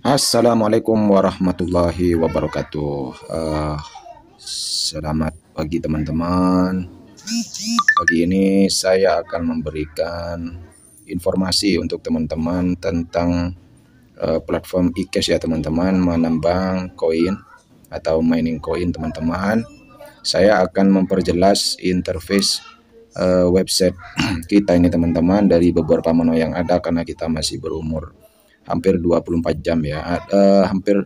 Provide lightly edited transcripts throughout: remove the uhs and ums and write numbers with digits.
Assalamualaikum warahmatullahi wabarakatuh. Selamat pagi teman-teman. Pagi ini saya akan memberikan informasi untuk teman-teman tentang platform eCash ya teman-teman, menambang koin atau mining koin teman-teman. Saya akan memperjelas interface website kita ini teman-teman dari beberapa menu yang ada karena kita masih berumur hampir 24 jam ya, hampir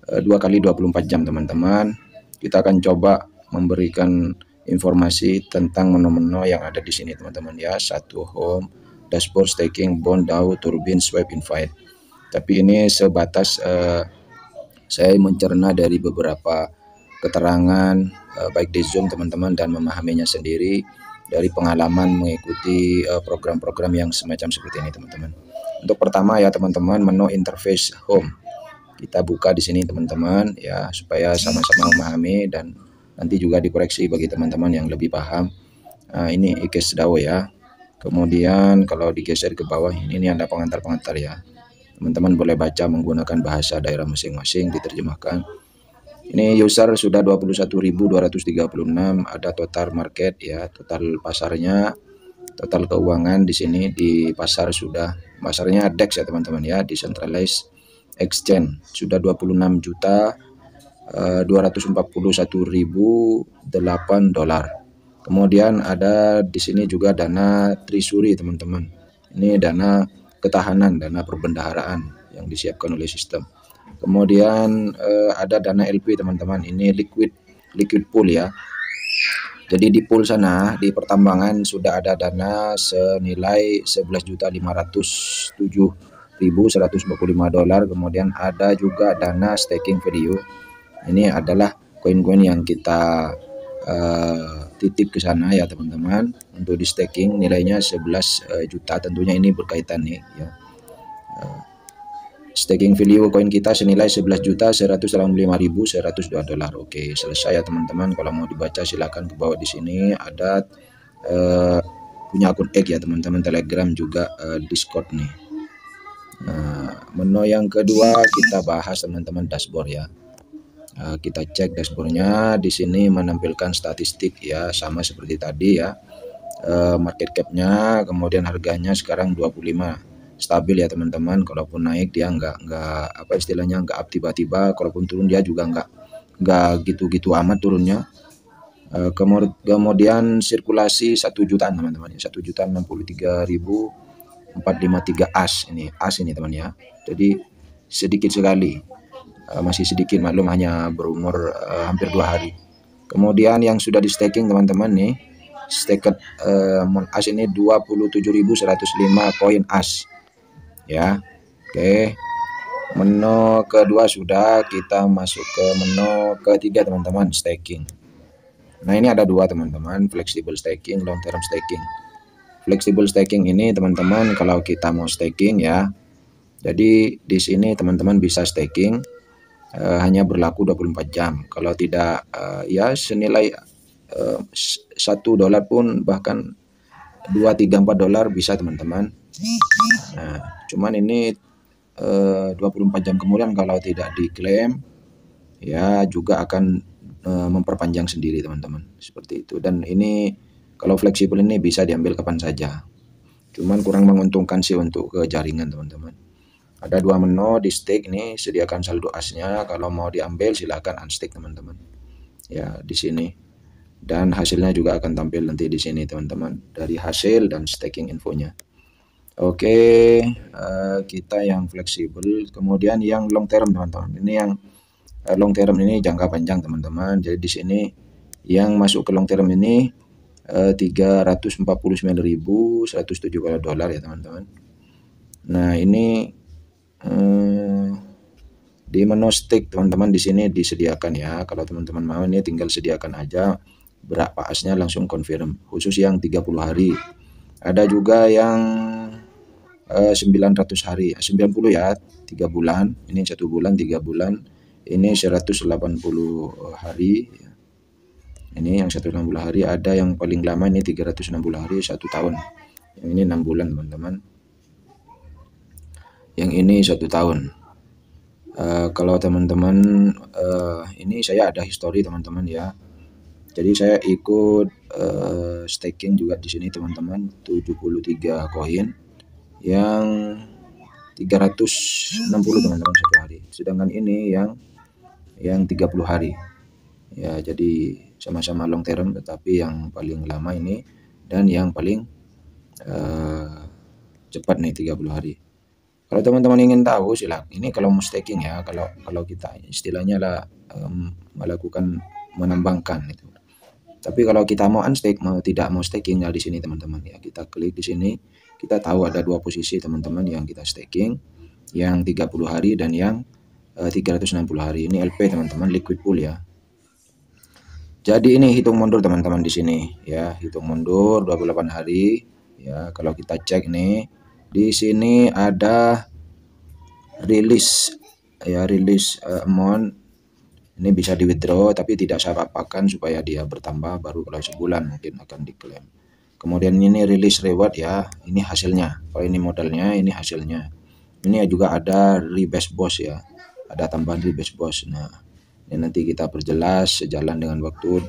2 kali 24 jam teman-teman. Kita akan coba memberikan informasi tentang menu-menu yang ada di sini teman-teman ya. Satu, home, dashboard, staking, bond, DAO, turbine, swipe, invite. Tapi ini sebatas saya mencerna dari beberapa keterangan baik di Zoom teman-teman dan memahaminya sendiri dari pengalaman mengikuti program-program yang semacam seperti ini teman-teman. Untuk pertama ya teman-teman, menu interface home. Kita buka di sini teman-teman ya, supaya sama-sama memahami dan nanti juga dikoreksi bagi teman-teman yang lebih paham. Ini eCash DAO ya. Kemudian kalau digeser ke bawah ini ada pengantar-pengantar ya. Teman-teman boleh baca menggunakan bahasa daerah masing-masing diterjemahkan. Ini user sudah 21.236, ada total market ya, total pasarnya, total keuangan di sini di pasar sudah, pasarnya DEX ya teman-teman ya, decentralized exchange sudah 26.241.008 dolar. Kemudian ada di sini juga dana treasury teman-teman. Ini dana ketahanan, dana perbendaharaan yang disiapkan oleh sistem. Kemudian ada dana LP teman-teman, ini liquid pool ya. Jadi di pool sana di pertambangan sudah ada dana senilai 11.507.145 dolar. Kemudian ada juga dana staking value. Ini adalah koin-koin yang kita titip ke sana ya teman-teman untuk di staking, nilainya 11 juta. Tentunya ini berkaitan nih ya. Staking value koin kita senilai 11.185.102 dolar. Oke, selesai ya teman-teman. Kalau mau dibaca silakan ke bawah di sini ada punya akun X ya teman-teman, Telegram juga Discord nih. Menu yang kedua kita bahas teman-teman, dashboard ya. Kita cek dashboardnya, di sini menampilkan statistik ya, sama seperti tadi ya. Market cap-nya, kemudian harganya sekarang 25. Stabil ya teman-teman. Kalaupun naik dia nggak apa istilahnya, nggak up tiba-tiba. Kalaupun turun dia juga nggak gitu-gitu amat turunnya. Kemudian sirkulasi 1 jutaan teman-teman, 1.063.453 as ini teman ya. Jadi sedikit sekali, masih sedikit, maklum hanya berumur hampir 2 hari. Kemudian yang sudah di staking teman-teman nih, staked as ini 27.105 koin as ya. Oke, menu kedua sudah, kita masuk ke menu ketiga teman-teman, staking. Nah ini ada dua teman-teman, flexible staking, long term staking. Flexible staking ini teman-teman kalau kita mau staking ya, jadi di sini teman-teman bisa staking hanya berlaku 24 jam. Kalau tidak ya senilai $1 pun, bahkan 2, 3, 4 dolar bisa teman-teman. Nah, cuman ini 24 jam kemudian kalau tidak diklaim ya juga akan memperpanjang sendiri teman-teman, seperti itu. Dan ini kalau fleksibel ini bisa diambil kapan saja, cuman kurang menguntungkan sih untuk ke jaringan teman-teman. Ada dua menu di stake ini, sediakan saldo asnya, kalau mau diambil silahkan unstake teman-teman ya di sini. Dan hasilnya juga akan tampil nanti di sini teman-teman, dari hasil dan staking infonya. Oke, kita yang fleksibel. Kemudian yang long term teman-teman, ini yang long term ini jangka panjang teman-teman. Jadi di sini yang masuk ke long term ini 349.170 dolar ya teman-teman. Nah ini di menu stake teman-teman, di sini disediakan ya. Kalau teman-teman mau ini tinggal sediakan aja berapa asnya, langsung confirm. Khusus yang 30 hari. Ada juga yang 900 hari, 90 ya, 3 bulan. Ini 1 bulan, 3 bulan. Ini 180 hari. Ini yang 160 hari. Ada yang paling lama ini 360 hari, 1 tahun. Yang ini 6 bulan teman-teman. Yang ini 1 tahun. Kalau teman-teman ini saya ada history teman-teman ya. Jadi saya ikut staking juga di sini teman-teman, 73 koin yang 360 teman-teman satu hari. Sedangkan ini yang 30 hari. Ya, jadi sama-sama long term tetapi yang paling lama ini dan yang paling cepat nih 30 hari. Kalau teman-teman ingin tahu silakan. Ini kalau mau staking ya, kalau kita istilahnya lah melakukan menambangkan itu. Tapi kalau kita mau unstake, mau tidak mau staking, ya di sini teman-teman ya. Kita klik di sini, kita tahu ada dua posisi teman-teman yang kita staking, yang 30 hari dan yang 360 hari. Ini LP teman-teman, liquid pool ya. Jadi ini hitung mundur teman-teman di sini ya, hitung mundur 28 hari ya. Kalau kita cek nih, di sini ada rilis ya, rilis amount. Ini bisa di withdraw tapi tidak saya apakan supaya dia bertambah, baru kalau sebulan mungkin akan diklaim. Kemudian ini rilis reward ya, ini hasilnya. Kalau ini modalnya, ini hasilnya. Ini juga ada rebase boss ya, ada tambahan rebase boss. Nah, ini nanti kita perjelas sejalan dengan waktu.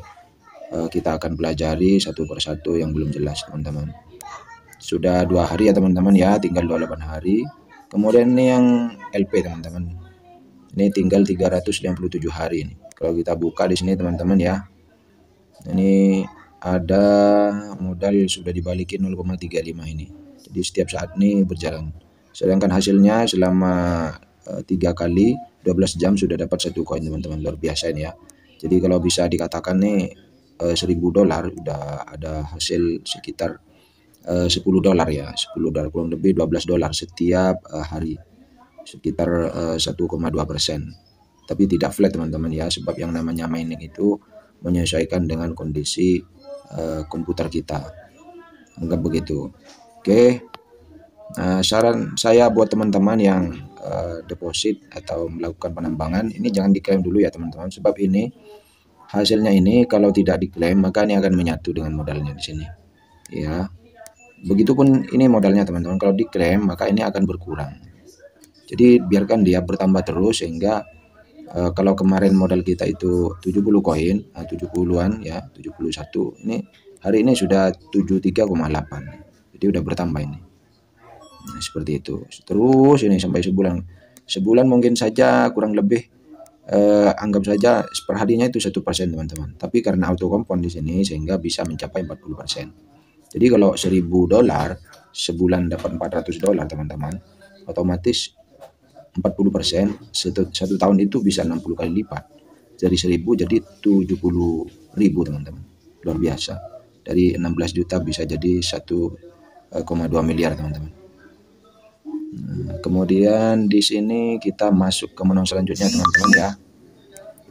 Kita akan pelajari satu persatu yang belum jelas teman-teman. Sudah 2 hari ya teman-teman ya, tinggal 28 hari. Kemudian ini yang LP teman-teman. Ini tinggal 357 hari ini. Kalau kita buka di sini teman-teman ya. Ini ada modal sudah dibalikin 0,35 ini. Jadi setiap saat ini berjalan. Sedangkan hasilnya selama 3 kali 12 jam sudah dapat 1 koin teman-teman. Luar biasa ini ya. Jadi kalau bisa dikatakan nih $1.000 udah ada hasil sekitar $10 ya, $10 kurang lebih $12 setiap hari, sekitar 1,2%. Tapi tidak flat teman-teman ya, sebab yang namanya mining itu menyesuaikan dengan kondisi komputer kita, anggap begitu. Oke. Saran saya buat teman-teman yang deposit atau melakukan penambangan, ini jangan diklaim dulu ya teman-teman, sebab ini hasilnya ini kalau tidak diklaim maka ini akan menyatu dengan modalnya di sini ya. Begitupun ini modalnya teman-teman, kalau diklaim maka ini akan berkurang. Jadi biarkan dia bertambah terus sehingga kalau kemarin modal kita itu 70 koin, 70-an ya, 71. Ini hari ini sudah 73,8. Jadi udah bertambah ini. Nah, seperti itu. Terus ini sampai sebulan. Sebulan mungkin saja kurang lebih anggap saja perharinya itu 1% teman-teman. Tapi karena auto compound di sini sehingga bisa mencapai 40%. Jadi kalau $1.000 sebulan dapat $400 teman-teman, otomatis 40% satu tahun itu bisa 60 kali lipat. Dari 1.000 jadi 70.000 teman-teman. Luar biasa. Dari 16 juta bisa jadi 1,2 miliar teman-teman. Nah, kemudian di sini kita masuk ke menu selanjutnya teman-teman ya.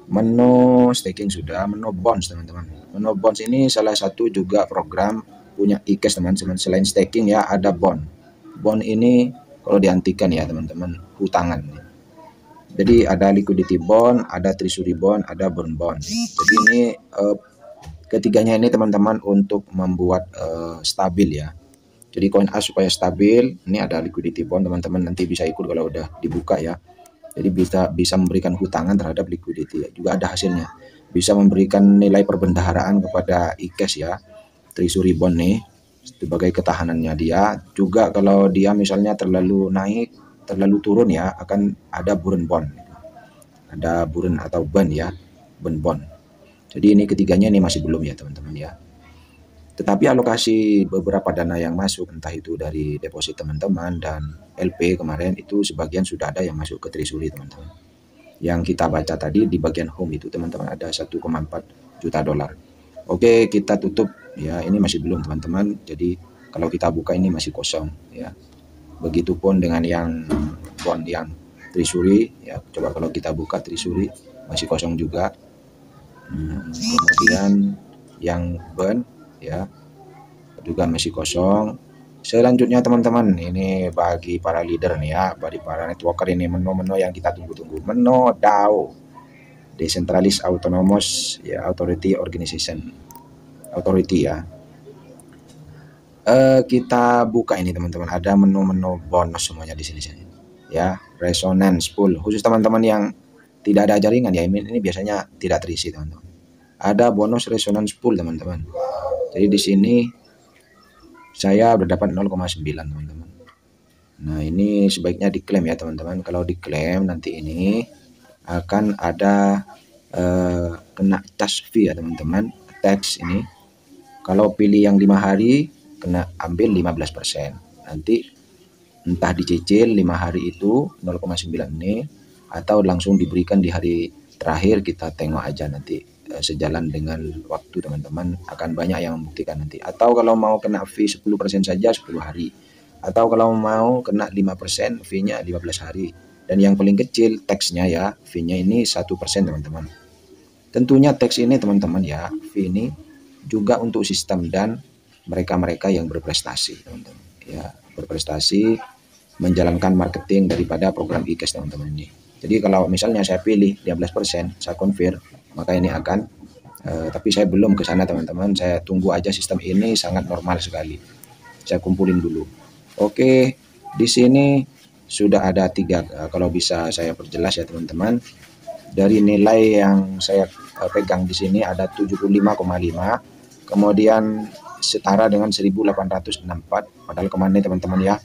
Menu staking sudah, menu bonds teman-teman. Menu bonds ini salah satu juga program punya iKash teman-teman. Selain staking ya ada bond. Bond ini kalau dihentikan ya teman-teman, hutangan. Jadi ada liquidity bond, ada treasury bond, ada burn bond. Jadi ini ketiganya ini teman-teman untuk membuat stabil ya. Jadi koin A supaya stabil, ini ada liquidity bond teman-teman, nanti bisa ikut kalau udah dibuka ya. Jadi bisa memberikan hutangan terhadap liquidity ya. Juga ada hasilnya. Bisa memberikan nilai perbendaharaan kepada iKash ya. Treasury bond nih sebagai ketahanannya dia. Juga kalau dia misalnya terlalu naik, terlalu turun ya, akan ada burn bond. Ada burn atau ban ya, burn bond. Jadi ini ketiganya ini masih belum ya teman-teman ya. Tetapi alokasi beberapa dana yang masuk, entah itu dari deposit teman-teman dan LP kemarin, itu sebagian sudah ada yang masuk ke treasury teman-teman. Yang kita baca tadi di bagian home itu teman-teman ada 1,4 juta dolar. Oke, kita tutup ya, ini masih belum teman-teman. Jadi kalau kita buka ini masih kosong ya. Begitupun dengan yang bond yang treasury ya. Coba kalau kita buka treasury masih kosong juga. Kemudian yang bond ya juga masih kosong. Selanjutnya teman-teman, ini bagi para leader nih ya, bagi para networker, ini menu-menu yang kita tunggu-tunggu. Menu DAO, Decentralized Autonomous ya, Authority Organization, Authority ya. Kita buka ini teman-teman, ada menu-menu bonus semuanya di sini. ya, resonance pool. Khusus teman-teman yang tidak ada jaringan ya, ini biasanya tidak terisi teman-teman. Ada bonus resonance pool teman-teman. Jadi di sini saya udah dapat 0,9 teman-teman. Nah ini sebaiknya diklaim ya teman-teman. Kalau diklaim nanti ini akan ada kena tax fee ya teman-teman. Tax ini kalau pilih yang 5 hari kena ambil 15%. Nanti entah dicicil 5 hari itu 0,9 ini atau langsung diberikan di hari terakhir, kita tengok aja nanti sejalan dengan waktu teman-teman, akan banyak yang membuktikan nanti. Atau kalau mau kena fee 10% saja 10 hari, atau kalau mau kena 5% fee-nya 15 hari. Dan yang paling kecil tax-nya ya, fee-nya ini 1% teman-teman. Tentunya tax ini teman-teman ya, fee ini juga untuk sistem dan mereka-mereka yang berprestasi teman-teman ya, berprestasi menjalankan marketing daripada program e-cash teman-teman ini. Jadi kalau misalnya saya pilih 15%, saya confirm, maka ini akan tapi saya belum ke sana teman-teman, saya tunggu aja, sistem ini sangat normal sekali. Saya kumpulin dulu. Oke, di sini sudah ada 3, kalau bisa saya perjelas ya teman-teman. Dari nilai yang saya pegang di sini ada 75,5, kemudian setara dengan 1864, padahal kemana teman-teman ya.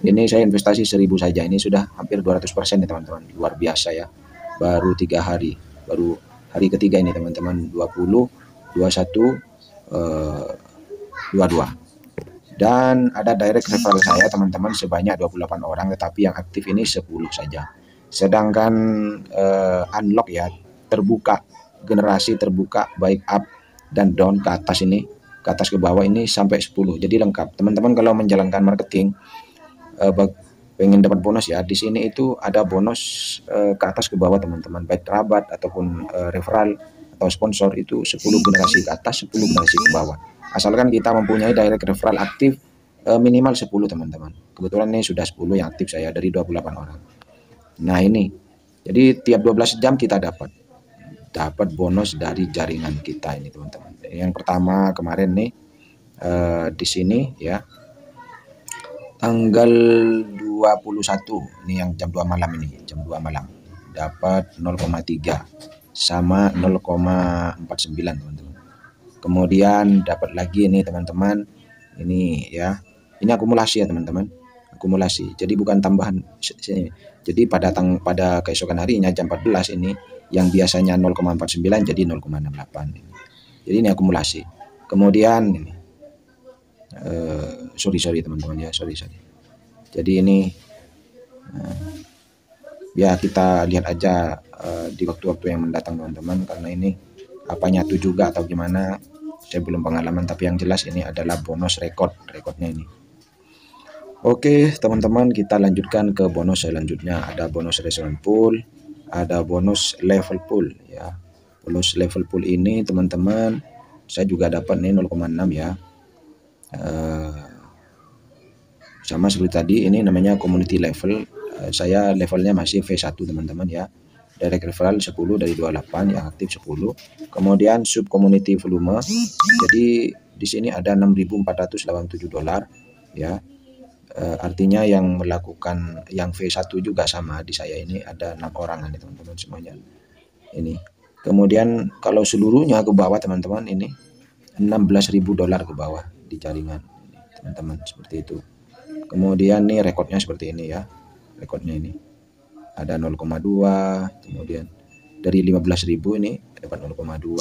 Ini saya investasi 1000 saja, ini sudah hampir 200% ya teman-teman, luar biasa ya. Baru 3 hari, baru hari ketiga ini teman-teman, 20, 21, 22. Dan ada direct referral saya teman-teman sebanyak 28 orang, tetapi yang aktif ini 10 saja. Sedangkan unlock ya, terbuka, generasi terbuka baik up dan down ke atas ini, ke atas ke bawah ini sampai 10. Jadi lengkap. Teman-teman kalau menjalankan marketing pengen dapat bonus ya, di sini itu ada bonus ke atas ke bawah teman-teman, baik kerabat ataupun referral atau sponsor, itu 10 generasi ke atas, 10 generasi ke bawah. Asalkan kita mempunyai direct referral aktif minimal 10 teman-teman. Kebetulan ini sudah 10 yang aktif saya dari 28 orang. Nah ini, jadi tiap 12 jam kita dapat bonus dari jaringan kita ini teman-teman. Yang pertama kemarin nih di sini ya, tanggal 21 ini yang jam 2 malam ini, jam 2 malam dapat 0,3 sama 0,49 teman-teman. Kemudian dapat lagi ini teman-teman, ini ya, ini akumulasi ya teman-teman, akumulasi. Jadi bukan tambahan sini. Jadi pada keesokan harinya jam 14 ini yang biasanya 0,49 jadi 0,68 ini. Jadi ini akumulasi. Kemudian ini sorry teman-teman ya, sorry. Jadi ini ya kita lihat aja di waktu-waktu yang mendatang teman-teman, karena ini apa nyatu juga atau gimana saya belum pengalaman, tapi yang jelas ini adalah bonus rekodnya ini. Oke teman-teman, kita lanjutkan ke bonus selanjutnya. Ada bonus resonance pool, ada bonus level pool ya. Bonus level pool ini teman-teman saya juga dapat nih 0,6 ya. Sama seperti tadi, ini namanya community level. Saya levelnya masih V1 teman-teman ya. Direct referral 10 dari 28, yang aktif 10. Kemudian sub community volume. Jadi di sini ada 6.487 dolar ya. Artinya yang melakukan yang V1 juga sama di saya ini ada 6 orang nih teman-teman semuanya. Ini. Kemudian kalau seluruhnya ke bawah teman-teman, ini 16.000 dolar ke bawah di jaringan ini teman-teman, seperti itu. Kemudian nih rekodnya seperti ini ya, rekodnya ini ada 0,2, kemudian dari 15.000 ini dapat 0,2.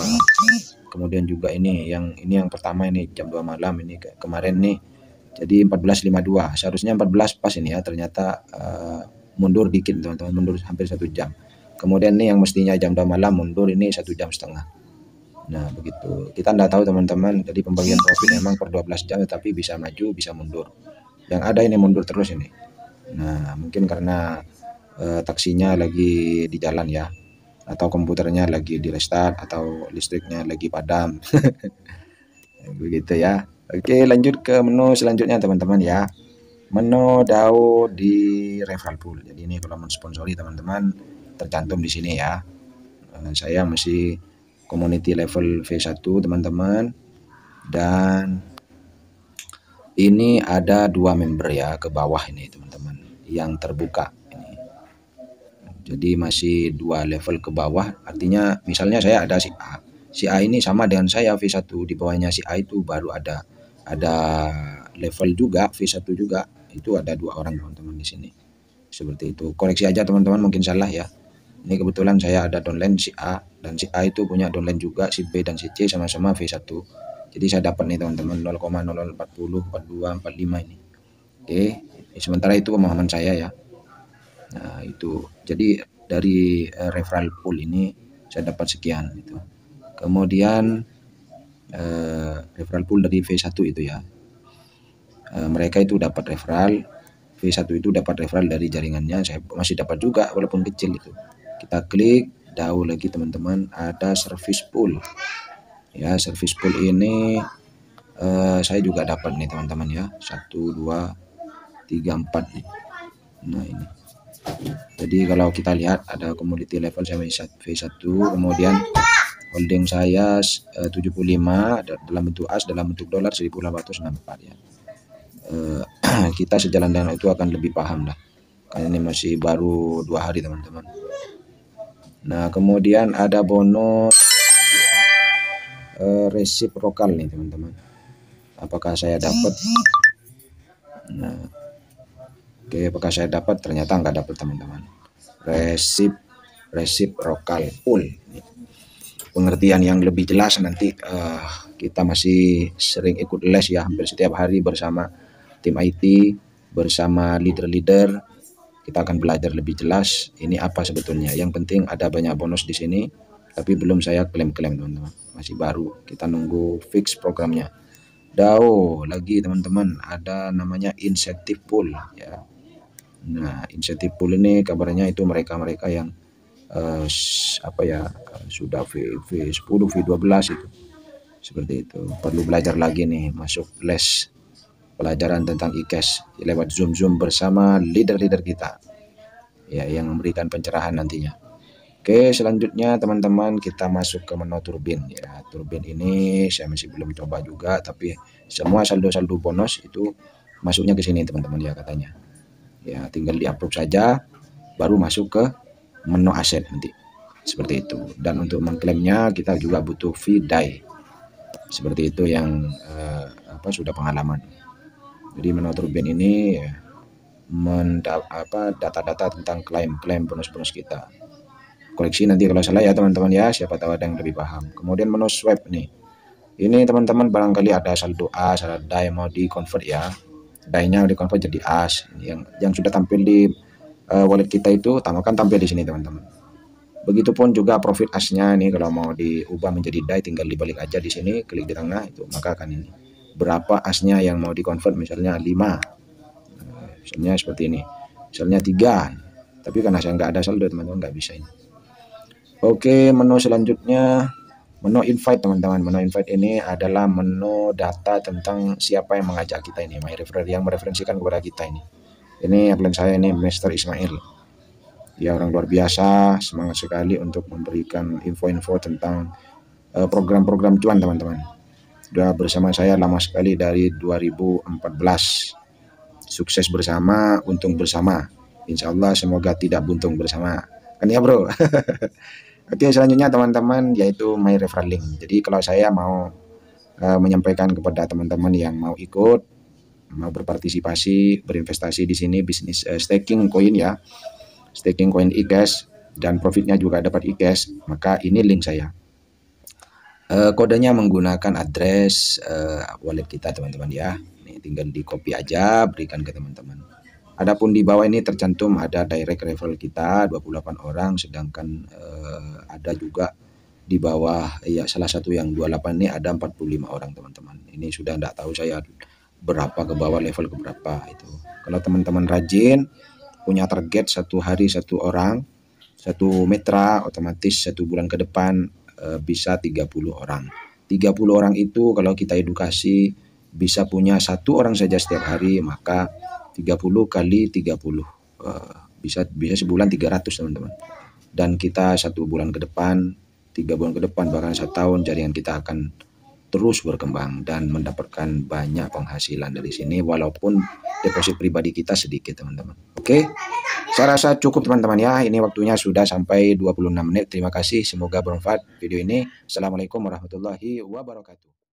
kemudian juga ini yang pertama ini jam 2 malam ini kemarin nih, jadi 14.52, seharusnya 14 pas ini ya, ternyata mundur dikit teman-teman, mundur hampir 1 jam. Kemudian nih yang mestinya jam 2 malam mundur ini 1,5 jam. Nah begitu, kita enggak tahu teman-teman, jadi pembagian profit memang per 12 jam, tapi bisa maju bisa mundur. Yang ada ini mundur terus ini. Nah mungkin karena taksinya lagi di jalan ya, atau komputernya lagi di restart, atau listriknya lagi padam. Begitu ya. Oke, lanjut ke menu selanjutnya teman-teman ya. Menu DAO di referral pool. Jadi ini kalau mensponsori teman-teman tercantum di sini ya. Saya masih community level V1 teman-teman, dan ini ada 2 member ya ke bawah ini teman-teman yang terbuka. Jadi masih 2 level ke bawah, artinya misalnya saya ada si A. Si A ini sama dengan saya V1, di bawahnya si A itu baru ada level juga V1 juga. Itu ada 2 orang teman-teman di sini. Seperti itu. Koreksi aja teman-teman, mungkin salah ya. Ini kebetulan saya ada downline si A, dan si A itu punya downline juga si B dan si C sama-sama V1. Jadi saya dapat nih teman-teman 0,0040, 42, 45 ini. Oke, sementara itu pemahaman saya ya. Nah, itu. Jadi dari referral pool ini saya dapat sekian itu. Kemudian referral pool dari V1 itu ya. Mereka itu dapat referral, V1 itu dapat referral dari jaringannya, saya masih dapat juga walaupun kecil itu. Kita klik jauh lagi teman-teman, ada service pool. Ya, service pool ini saya juga dapat nih teman-teman ya. 1, 2, 3, 4 nih. Nah, ini. Jadi kalau kita lihat ada commodity level saya V1, kemudian holding saya 75 dalam bentuk AS, dalam bentuk dolar 1864 ya. Kita sejalan dengan itu akan lebih paham lah, karena ini masih baru 2 hari teman-teman. Nah, kemudian ada bonus resiprokal nih teman-teman. Apakah saya dapat? Nah, oke, apakah saya dapat? Ternyata nggak dapat teman-teman. Resiprokal pool. Pengertian yang lebih jelas nanti kita masih sering ikut les ya, hampir setiap hari bersama tim IT, bersama leader-leader. Kita akan belajar lebih jelas ini apa sebetulnya. Yang penting ada banyak bonus di sini, tapi belum saya klaim-klaim teman-teman. Masih baru, kita nunggu fix programnya. DAO lagi teman-teman, ada namanya insentif pool ya. Nah, insentif pool ini kabarnya itu mereka-mereka yang sudah V10, V12 itu. Seperti itu. Perlu belajar lagi nih, masuk les pelajaran tentang e-cash lewat Zoom bersama leader-leader kita ya, yang memberikan pencerahan nantinya. Oke, selanjutnya teman-teman kita masuk ke menu turbin ya. Turbin ini saya masih belum coba juga, tapi semua saldo-saldo bonus itu masuknya ke sini teman-teman ya katanya. Ya, tinggal di-approve saja baru masuk ke menu aset nanti. Seperti itu. Dan untuk mengklaimnya kita juga butuh VDAI. Seperti itu yang sudah pengalaman. Jadi menu turbin ini data-data tentang klaim bonus-bonus kita. Koreksi nanti kalau salah ya teman-teman ya, siapa tahu ada yang lebih paham. Kemudian menu swap nih. Ini teman-teman barangkali ada saldo AS, ada DAI mau di-convert ya. DAI-nya di-convert jadi AS. Yang sudah tampil di wallet kita itu tambahkan tampil di sini teman-teman. Begitupun juga profit AS-nya nih, kalau mau diubah menjadi DAI tinggal dibalik aja di sini, klik di tengah itu, maka akan ini. Berapa AS-nya yang mau di-convert, misalnya 5. Misalnya seperti ini. Misalnya 3. Tapi karena saya nggak ada saldo teman-teman, nggak bisa ini. Oke, menu selanjutnya menu invite teman-teman. Menu invite ini adalah menu data tentang siapa yang mengajak kita ini, my referrer yang mereferensikan kepada kita ini. Ini upline saya ini, Mr. Ismail. Dia orang luar biasa, semangat sekali untuk memberikan info-info tentang program-program cuan teman-teman. Sudah bersama saya lama sekali dari 2014. Sukses bersama, untung bersama. Insya Allah semoga tidak buntung bersama. Kan ya bro? Oke, selanjutnya teman-teman yaitu my referral link. Jadi kalau saya mau menyampaikan kepada teman-teman yang mau ikut, mau berpartisipasi, berinvestasi di sini bisnis staking koin ya, staking koin e-cash dan profitnya juga dapat e-cash, maka ini link saya. Kodenya menggunakan address wallet kita teman-teman ya. Ini tinggal di copy aja, berikan ke teman-teman. Adapun di bawah ini tercantum ada direct referral kita 28 orang, sedangkan ada juga di bawah ya salah satu yang 28 ini ada 45 orang teman-teman. Ini sudah enggak tahu saya berapa ke bawah level ke berapa itu. Kalau teman-teman rajin punya target satu hari satu orang, satu mitra, otomatis 1 bulan ke depan bisa 30 orang. 30 orang itu kalau kita edukasi bisa punya 1 orang saja setiap hari, maka 30 kali 30 bisa sebulan 300 teman-teman. Dan kita 1 bulan ke depan, 3 bulan ke depan, bahkan 1 tahun jaringan kita akan terus berkembang dan mendapatkan banyak penghasilan dari sini walaupun deposit pribadi kita sedikit teman-teman. Oke, Saya rasa cukup teman-teman ya. Ini waktunya sudah sampai 26 menit. Terima kasih. Semoga bermanfaat video ini. Assalamualaikum warahmatullahi wabarakatuh.